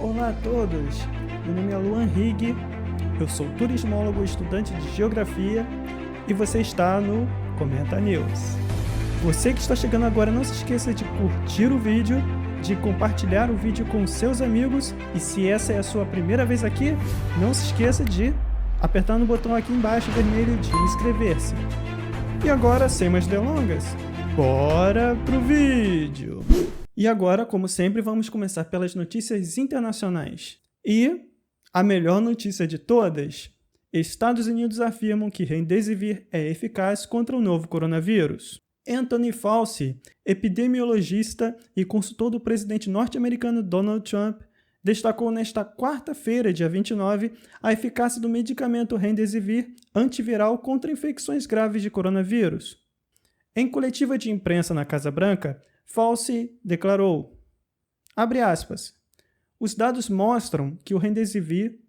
Olá a todos, meu nome é Luan Higg, eu sou turismólogo estudante de Geografia e você está no Comenta News. Você que está chegando agora, não se esqueça de curtir o vídeo, de compartilhar o vídeo com seus amigos e se essa é a sua primeira vez aqui, não se esqueça de apertar no botão aqui embaixo vermelho de inscrever-se. E agora, sem mais delongas, bora pro vídeo! E agora, como sempre, vamos começar pelas notícias internacionais. E a melhor notícia de todas: Estados Unidos afirmam que Remdesivir é eficaz contra o novo coronavírus. Anthony Fauci, epidemiologista e consultor do presidente norte-americano Donald Trump, destacou nesta quarta-feira, dia 29, a eficácia do medicamento Remdesivir antiviral contra infecções graves de coronavírus. Em coletiva de imprensa na Casa Branca, Fauci declarou, abre aspas, os dados mostram que o Remdesivir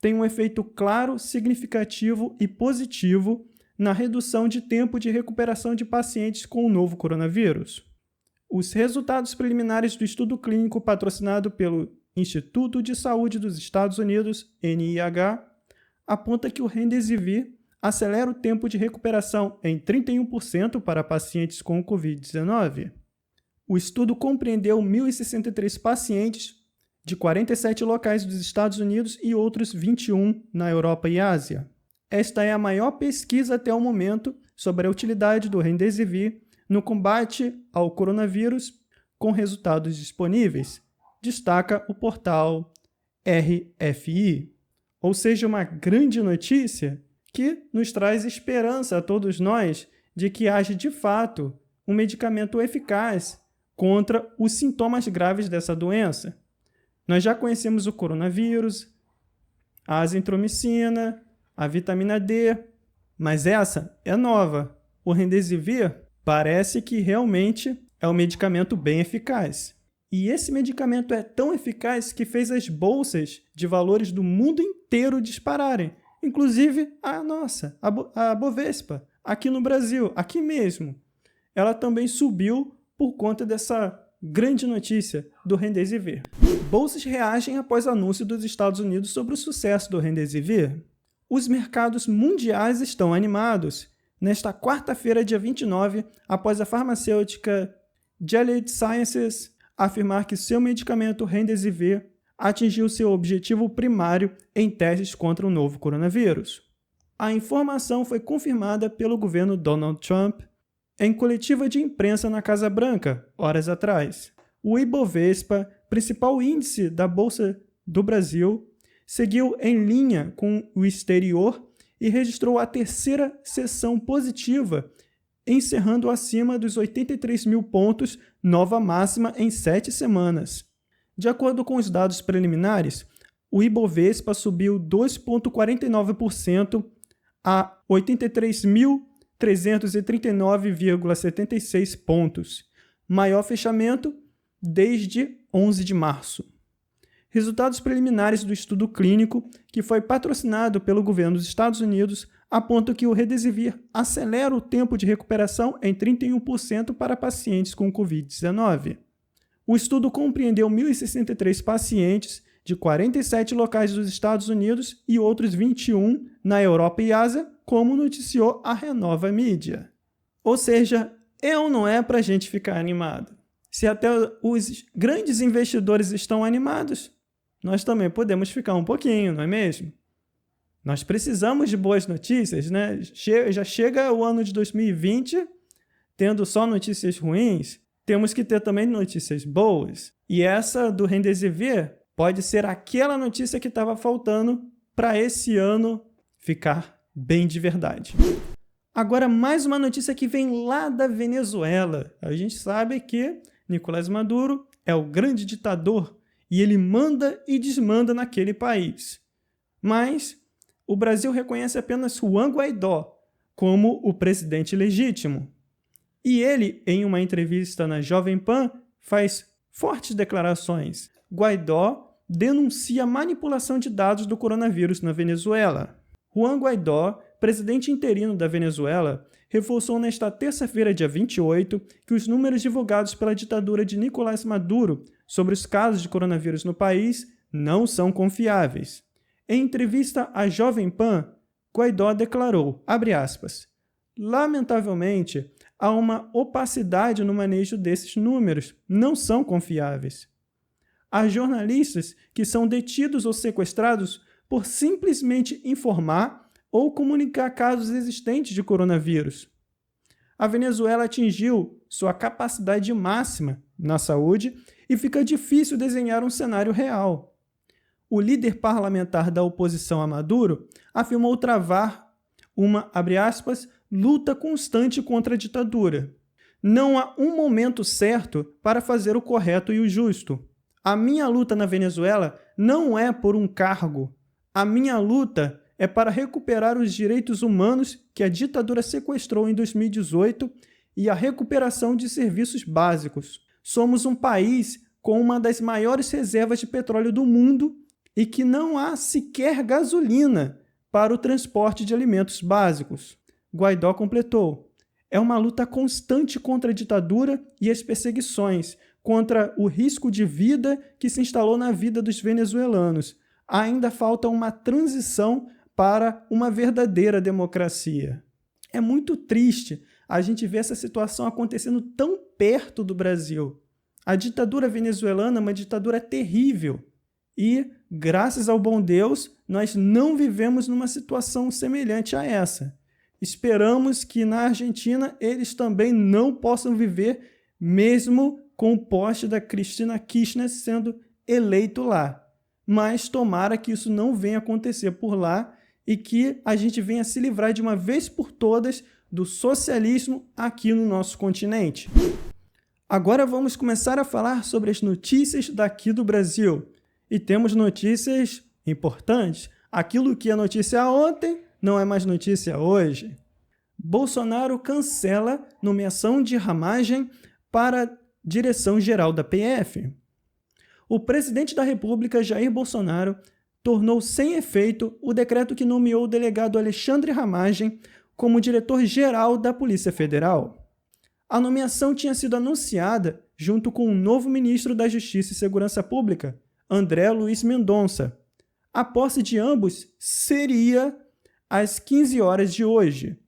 tem um efeito claro, significativo e positivo na redução de tempo de recuperação de pacientes com o novo coronavírus. Os resultados preliminares do estudo clínico patrocinado pelo Instituto de Saúde dos Estados Unidos, NIH, aponta que o Remdesivir acelera o tempo de recuperação em 31% para pacientes com Covid-19. O estudo compreendeu 1.063 pacientes de 47 locais dos Estados Unidos e outros 21 na Europa e Ásia. Esta é a maior pesquisa até o momento sobre a utilidade do Remdesivir no combate ao coronavírus com resultados disponíveis, destaca o portal RFI. Ou seja, uma grande notícia que nos traz esperança a todos nós de que haja de fato um medicamento eficaz contra os sintomas graves dessa doença. Nós já conhecemos o coronavírus, a azitromicina, a vitamina D, mas essa é nova. O Remdesivir parece que realmente é um medicamento bem eficaz. E esse medicamento é tão eficaz que fez as bolsas de valores do mundo inteiro dispararem, inclusive a nossa, a Bovespa, aqui no Brasil, aqui mesmo. Ela também subiu por conta dessa grande notícia do Remdesivir. Bolsas reagem após anúncio dos Estados Unidos sobre o sucesso do Remdesivir. Os mercados mundiais estão animados. Nesta quarta-feira, dia 29, após a farmacêutica Gilead Sciences afirmar que seu medicamento Remdesivir atingiu seu objetivo primário em testes contra o novo coronavírus. A informação foi confirmada pelo governo Donald Trump em coletiva de imprensa na Casa Branca, horas atrás. O Ibovespa, principal índice da Bolsa do Brasil, seguiu em linha com o exterior e registrou a terceira sessão positiva, encerrando acima dos 83 mil pontos, nova máxima em 7 semanas. De acordo com os dados preliminares, o Ibovespa subiu 2,49% a 83.339,76 pontos, maior fechamento desde 11 de março. Resultados preliminares do estudo clínico, que foi patrocinado pelo governo dos Estados Unidos, apontam que o Remdesivir acelera o tempo de recuperação em 31% para pacientes com Covid-19. O estudo compreendeu 1.063 pacientes de 47 locais dos Estados Unidos e outros 21 na Europa e Ásia, como noticiou a Renova Mídia. Ou seja, é ou não é para a gente ficar animado? Se até os grandes investidores estão animados, nós também podemos ficar um pouquinho, não é mesmo? Nós precisamos de boas notícias, né? Já chega o ano de 2020, tendo só notícias ruins, temos que ter também notícias boas. E essa do Remdesivir pode ser aquela notícia que estava faltando para esse ano ficar bem de verdade. Agora, mais uma notícia que vem lá da Venezuela. A gente sabe que Nicolás Maduro é o grande ditador e ele manda e desmanda naquele país. Mas o Brasil reconhece apenas Juan Guaidó como o presidente legítimo. E ele, em uma entrevista na Jovem Pan, faz fortes declarações. Guaidó denuncia a manipulação de dados do coronavírus na Venezuela. Juan Guaidó, presidente interino da Venezuela, reforçou nesta terça-feira, dia 28, que os números divulgados pela ditadura de Nicolás Maduro sobre os casos de coronavírus no país não são confiáveis. Em entrevista à Jovem Pan, Guaidó declarou, abre aspas, lamentavelmente, há uma opacidade no manejo desses números, não são confiáveis. Há jornalistas que são detidos ou sequestrados por simplesmente informar ou comunicar casos existentes de coronavírus. A Venezuela atingiu sua capacidade máxima na saúde e fica difícil desenhar um cenário real. O líder parlamentar da oposição a Maduro afirmou travar uma, abre aspas, luta constante contra a ditadura. Não há um momento certo para fazer o correto e o justo. A minha luta na Venezuela não é por um cargo. A minha luta é para recuperar os direitos humanos que a ditadura sequestrou em 2018 e a recuperação de serviços básicos. Somos um país com uma das maiores reservas de petróleo do mundo e que não há sequer gasolina para o transporte de alimentos básicos. Guaidó completou. É uma luta constante contra a ditadura e as perseguições, contra o risco de vida que se instalou na vida dos venezuelanos. Ainda falta uma transição para uma verdadeira democracia. É muito triste a gente ver essa situação acontecendo tão perto do Brasil. A ditadura venezuelana é uma ditadura terrível e, graças ao bom Deus, nós não vivemos numa situação semelhante a essa. Esperamos que na Argentina eles também não possam viver, mesmo com o poste da Cristina Kirchner sendo eleito lá. Mas tomara que isso não venha acontecer por lá e que a gente venha se livrar de uma vez por todas do socialismo aqui no nosso continente. Agora vamos começar a falar sobre as notícias daqui do Brasil. E temos notícias importantes. Aquilo que é notícia ontem não é mais notícia hoje. Bolsonaro cancela nomeação de Ramagem para a direção-geral da PF. O presidente da República, Jair Bolsonaro, tornou sem efeito o decreto que nomeou o delegado Alexandre Ramagem como diretor-geral da Polícia Federal. A nomeação tinha sido anunciada junto com o novo ministro da Justiça e Segurança Pública, André Luiz Mendonça. A posse de ambos seria às 15 horas de hoje.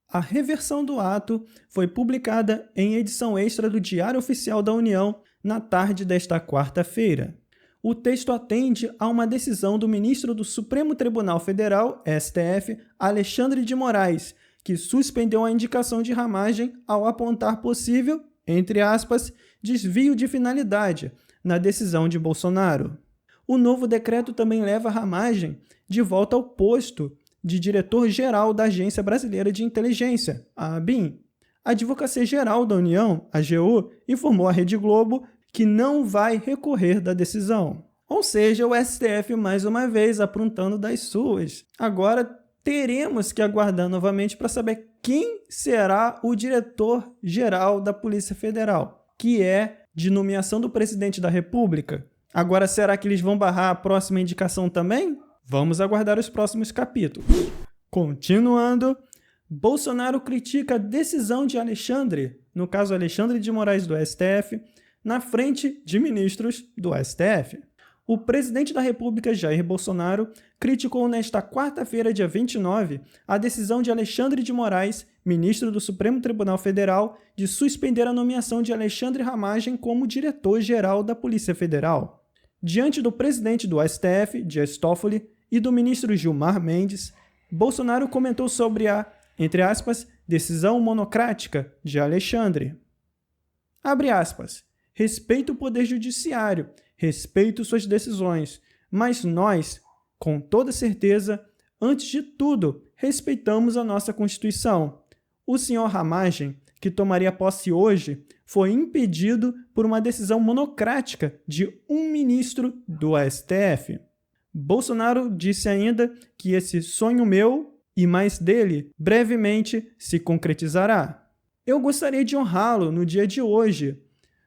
A reversão do ato foi publicada em edição extra do Diário Oficial da União na tarde desta quarta-feira. O texto atende a uma decisão do ministro do Supremo Tribunal Federal, STF, Alexandre de Moraes, que suspendeu a indicação de Ramagem ao apontar possível, entre aspas, desvio de finalidade na decisão de Bolsonaro. O novo decreto também leva Ramagem de volta ao posto de diretor-geral da Agência Brasileira de Inteligência, a ABIN. A Advocacia Geral da União, a AGU, informou à Rede Globo que não vai recorrer da decisão. Ou seja, o STF mais uma vez aprontando das suas. Agora teremos que aguardar novamente para saber quem será o diretor-geral da Polícia Federal, que é de nomeação do presidente da República. Agora, será que eles vão barrar a próxima indicação também? Vamos aguardar os próximos capítulos. Continuando, Bolsonaro critica a decisão de Alexandre, no caso Alexandre de Moraes do STF, na frente de ministros do STF. O presidente da República, Jair Bolsonaro, criticou nesta quarta-feira, dia 29, a decisão de Alexandre de Moraes, ministro do Supremo Tribunal Federal, de suspender a nomeação de Alexandre Ramagem como diretor-geral da Polícia Federal. Diante do presidente do STF, Dias Toffoli, e do ministro Gilmar Mendes, Bolsonaro comentou sobre a, entre aspas, decisão monocrática de Alexandre. Abre aspas, respeito o poder judiciário, respeito suas decisões, mas nós, com toda certeza, antes de tudo, respeitamos a nossa Constituição. O senhor Ramagem, que tomaria posse hoje, foi impedido por uma decisão monocrática de um ministro do STF. Bolsonaro disse ainda que esse sonho meu e mais dele brevemente se concretizará. Eu gostaria de honrá-lo no dia de hoje,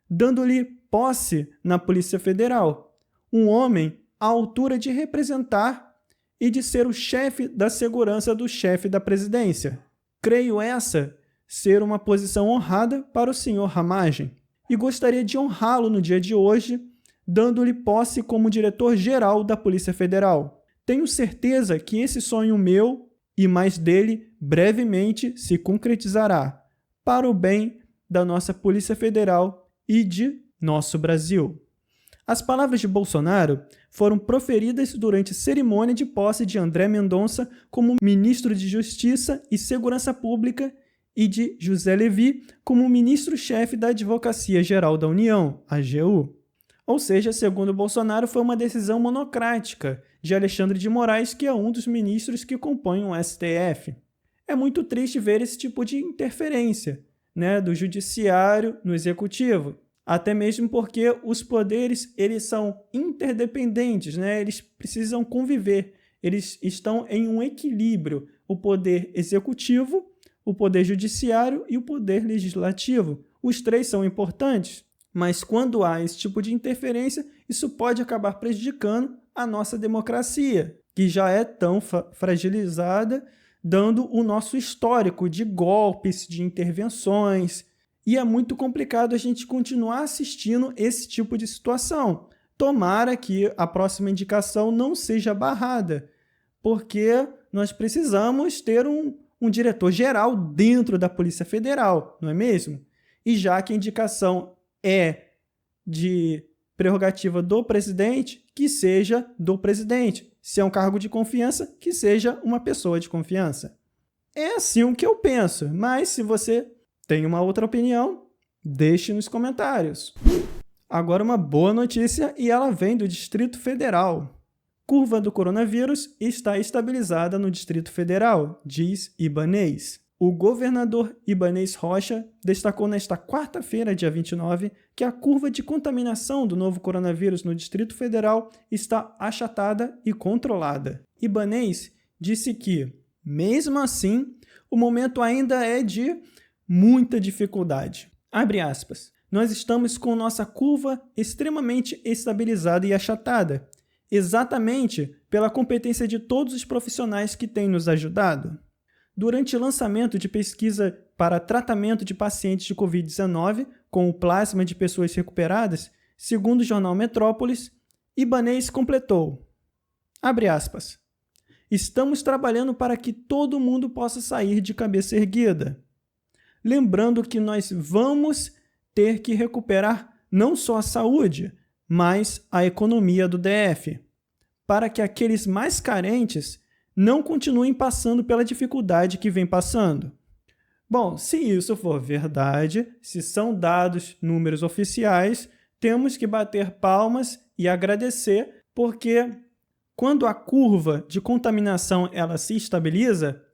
dando-lhe posse na Polícia Federal, um homem à altura de representar e de ser o chefe da segurança do chefe da presidência. Creio essa ser uma posição honrada para o senhor Ramagem e gostaria de honrá-lo no dia de hoje, dando-lhe posse como diretor-geral da Polícia Federal. Tenho certeza que esse sonho meu e mais dele brevemente se concretizará, para o bem da nossa Polícia Federal e de nosso Brasil. As palavras de Bolsonaro foram proferidas durante a cerimônia de posse de André Mendonça como ministro de Justiça e Segurança Pública e de José Levi como ministro-chefe da Advocacia Geral da União, AGU. Ou seja, segundo Bolsonaro, foi uma decisão monocrática de Alexandre de Moraes, que é um dos ministros que compõem o STF. É muito triste ver esse tipo de interferência, do judiciário no executivo. Até mesmo porque os poderes eles são interdependentes, eles precisam conviver, eles estão em um equilíbrio, o poder executivo, o poder judiciário e o poder legislativo. Os três são importantes, mas quando há esse tipo de interferência, isso pode acabar prejudicando a nossa democracia, que já é tão fragilizada, dando o nosso histórico de golpes, de intervenções. E é muito complicado a gente continuar assistindo esse tipo de situação. Tomara que a próxima indicação não seja barrada, porque nós precisamos ter um diretor-geral dentro da Polícia Federal, não é mesmo? E já que a indicação é de prerrogativa do presidente, que seja do presidente. Se é um cargo de confiança, que seja uma pessoa de confiança. É assim o que eu penso, mas se você tem uma outra opinião, deixe nos comentários. Agora uma boa notícia e ela vem do Distrito Federal. Curva do coronavírus está estabilizada no Distrito Federal, diz Ibanez. O governador Ibanez Rocha destacou nesta quarta-feira, dia 29, que a curva de contaminação do novo coronavírus no Distrito Federal está achatada e controlada. Ibanez disse que, mesmo assim, o momento ainda é de muita dificuldade. Abre aspas. Nós estamos com nossa curva extremamente estabilizada e achatada, exatamente pela competência de todos os profissionais que têm nos ajudado. Durante o lançamento de pesquisa para tratamento de pacientes de Covid-19 com o plasma de pessoas recuperadas, segundo o jornal Metrópolis, Ibanez completou, abre aspas, estamos trabalhando para que todo mundo possa sair de cabeça erguida. Lembrando que nós vamos ter que recuperar não só a saúde, mas a economia do DF, para que aqueles mais carentes não continuem passando pela dificuldade que vem passando. Bom, se isso for verdade, se são dados, números oficiais, temos que bater palmas e agradecer, porque quando a curva de contaminação ela se estabiliza,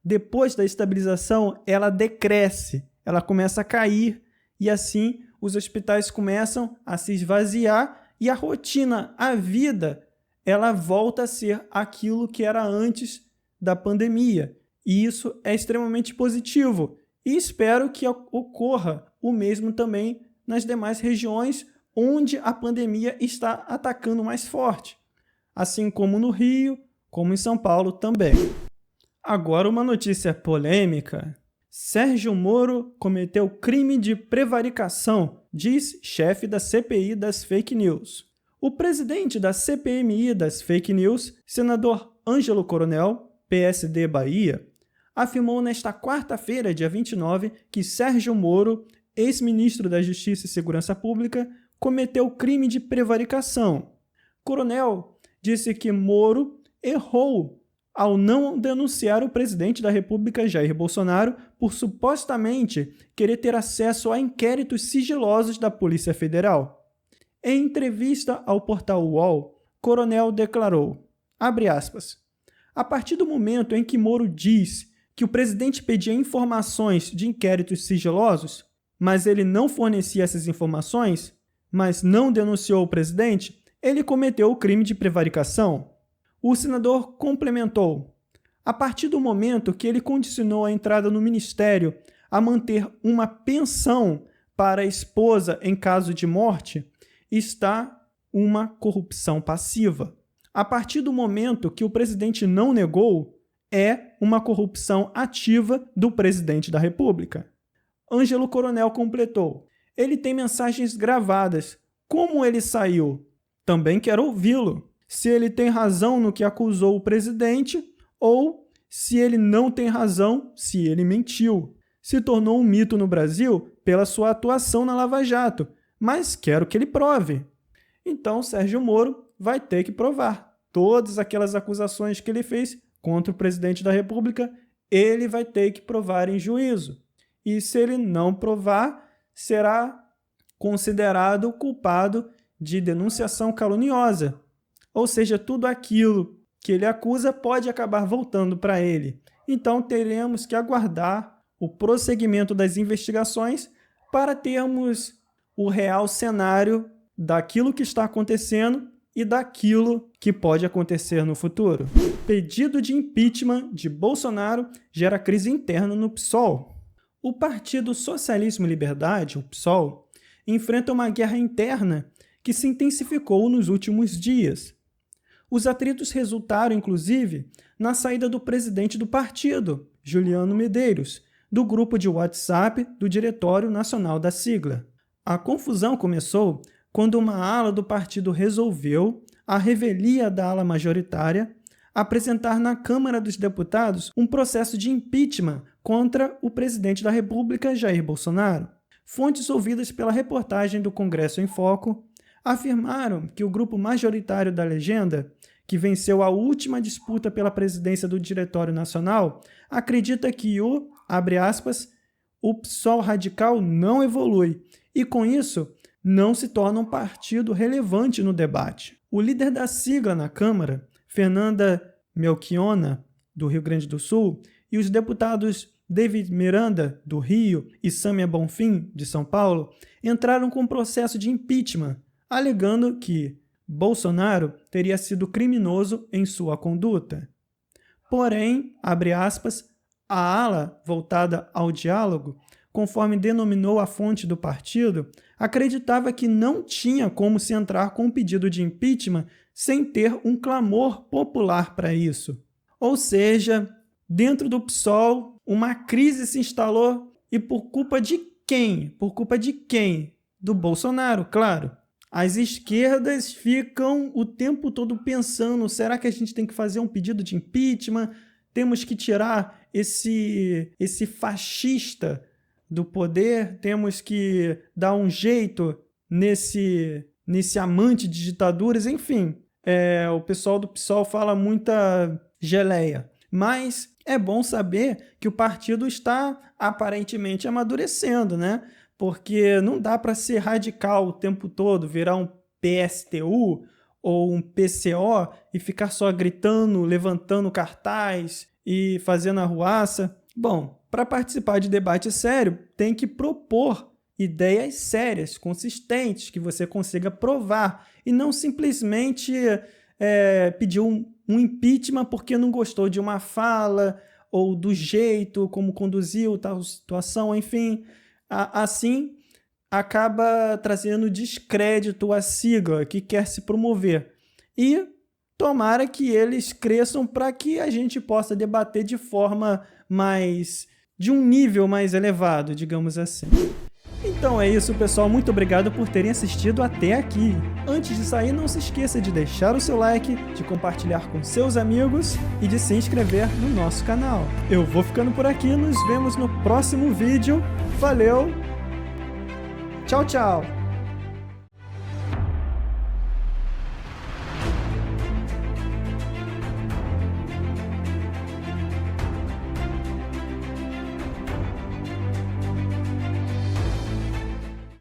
depois da estabilização, ela decresce, ela começa a cair e assim os hospitais começam a se esvaziar e a rotina, a vida, ela volta a ser aquilo que era antes da pandemia. E isso é extremamente positivo e espero que ocorra o mesmo também nas demais regiões onde a pandemia está atacando mais forte, assim como no Rio, como em São Paulo também. Agora uma notícia polêmica. Sérgio Moro cometeu crime de prevaricação, diz chefe da CPI das fake news. O presidente da CPMI das fake news, senador Ângelo Coronel, PSD Bahia, afirmou nesta quarta-feira, dia 29, que Sérgio Moro, ex-ministro da Justiça e Segurança Pública, cometeu crime de prevaricação. Coronel disse que Moro errou ao não denunciar o presidente da República, Jair Bolsonaro, por supostamente querer ter acesso a inquéritos sigilosos da Polícia Federal. Em entrevista ao portal UOL, Coronel declarou, abre aspas, a partir do momento em que Moro diz que o presidente pedia informações de inquéritos sigilosos, mas ele não fornecia essas informações, mas não denunciou o presidente, ele cometeu o crime de prevaricação. O senador complementou, a partir do momento que ele condicionou a entrada no ministério a manter uma pensão para a esposa em caso de morte, está uma corrupção passiva. A partir do momento que o presidente não negou, é uma corrupção ativa do presidente da República. Ângelo Coronel completou. Ele tem mensagens gravadas, Como ele saiu? Também quero ouvi-lo. Se ele tem razão no que acusou o presidente ou se ele não tem razão, se ele mentiu. Se tornou um mito no Brasil pela sua atuação na Lava Jato, mas quero que ele prove. Então, Sérgio Moro vai ter que provar. Todas aquelas acusações que ele fez contra o presidente da República, ele vai ter que provar em juízo. E se ele não provar, será considerado culpado de denunciação caluniosa. Ou seja, tudo aquilo que ele acusa pode acabar voltando para ele. Então, teremos que aguardar o prosseguimento das investigações para termos o real cenário daquilo que está acontecendo e daquilo que pode acontecer no futuro. Pedido de impeachment de Bolsonaro gera crise interna no PSOL. O Partido Socialismo e Liberdade, o PSOL, enfrenta uma guerra interna que se intensificou nos últimos dias. Os atritos resultaram, inclusive, na saída do presidente do partido, Juliano Medeiros, do grupo de WhatsApp do Diretório Nacional da sigla. A confusão começou quando uma ala do partido resolveu, à revelia da ala majoritária, apresentar na Câmara dos Deputados um processo de impeachment contra o presidente da República, Jair Bolsonaro. Fontes ouvidas pela reportagem do Congresso em Foco afirmaram que o grupo majoritário da legenda, que venceu a última disputa pela presidência do Diretório Nacional, acredita que abre aspas, o PSOL radical não evolui e, com isso, não se torna um partido relevante no debate. O líder da sigla na Câmara, Fernanda Melchiona, do Rio Grande do Sul, e os deputados David Miranda, do Rio, e Sâmia Bonfim, de São Paulo, entraram com um processo de impeachment, alegando que Bolsonaro teria sido criminoso em sua conduta. Porém, abre aspas, a ala voltada ao diálogo, conforme denominou a fonte do partido, acreditava que não tinha como se entrar com um pedido de impeachment sem ter um clamor popular para isso. Ou seja, dentro do PSOL, uma crise se instalou e por culpa de quem? Por culpa de quem? Do Bolsonaro, claro. As esquerdas ficam o tempo todo pensando, será que a gente tem que fazer um pedido de impeachment? Temos que tirar esse fascista do poder? Temos que dar um jeito nesse amante de ditaduras? Enfim, o pessoal do PSOL fala muita geleia. Mas é bom saber que o partido está aparentemente amadurecendo, né? Porque não dá para ser radical o tempo todo, virar um PSTU ou um PCO e ficar só gritando, levantando cartaz e fazendo arruaça. Bom, para participar de debate sério, tem que propor ideias sérias, consistentes, que você consiga provar e não simplesmente pedir um impeachment porque não gostou de uma fala ou do jeito como conduziu tal situação, enfim. Assim, acaba trazendo descrédito à sigla que quer se promover. E tomara que eles cresçam para que a gente possa debater de forma de um nível mais elevado, digamos assim. Então é isso, pessoal. Muito obrigado por terem assistido até aqui. Antes de sair, não se esqueça de deixar o seu like, de compartilhar com seus amigos e de se inscrever no nosso canal. Eu vou ficando por aqui, nos vemos no próximo vídeo. Valeu! Tchau, tchau!